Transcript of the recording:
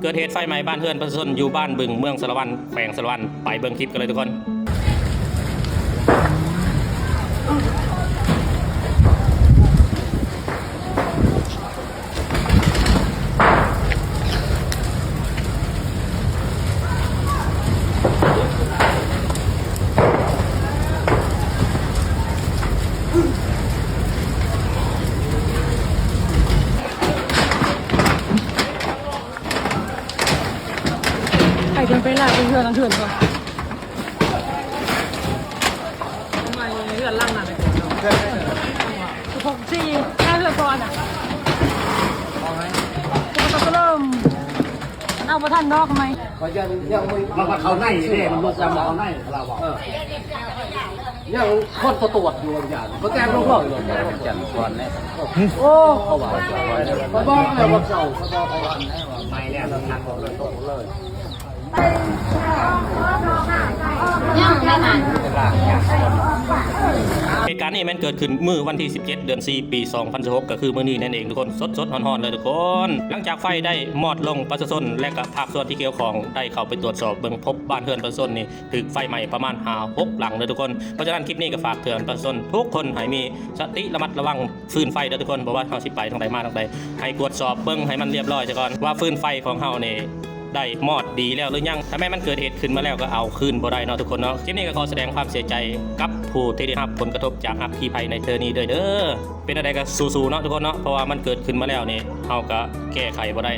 เกิดเหตุไฟไหม้บ้านเฮือนประชาชนอยู่บ้านบึงเมืองสารวันแขวงสารวันไปเบิ่งคลิปกันเลยทุกคนไปกันไปละเป็นเพื่อนทั้งเถื่อนก่อนทำไมเพื่อนล่างนั่นเลย64แค่เพื่อนก่อนอ่ะก็เริ่มเอาประทันดอกทำไม เขาจะยังไม่มาเขาในเนี่ยมันจะมาเขาในเราบอกยังคนตรวจอยู่อย่างเขาแจ้งลูกพ่ออยู่จันทร์ก่อนเนี่ยโอ้เขาบอกเขาบอกอะไรว่าเจ้าเขาบอกเขาวันนี้ว่าไม่แล้วเราทักบอกเลยตกเลยเหตุการณ์นี้มันเกิดขึ้นเมื่อวันที่17เดือน4ปี2016ก็คือมื้อนี้นั่นเองทุกคนสดๆร้อนๆเลยทุกคนหลังจากไฟได้มอดลงประชาชนและก็ภาคส่วนที่เกี่ยวข้องได้เข้าไปตรวจสอบเบิ่งพบบ้านเรือนประชาชนนี่ถูกไฟไหม้ประมาณ5-6 หลังเลยทุกคนเพราะฉะนั้นคลิปนี้ก็ฝากเตือนประชาชนทุกคนให้มีสติระมัดระวังฟืนไฟเด้อทุกคนบ่ว่าเฮาสิไปทางใดมาทางใดให้ตรวจสอบเบิ่งให้มันเรียบร้อยซะก่อนว่าฟืนไฟของเฮานี่ได้มอดดีแล้วหรือยังถ้าแม้มันเกิดเหตุขึ้นมาแล้วก็เอาคืนบ่ได้เนาะทุกคนเนาะคลิปนี้ก็ขอแสดงความเสียใจกับผู้ที่ได้รับผลกระทบจากอัคคีภัยในเทอนี้ด้วยเด้อเป็นอะไรก็สู้ๆเนาะทุกคนเนาะเพราะว่ามันเกิดขึ้นมาแล้วนี่เฮาก็แก้ไขบ่ได้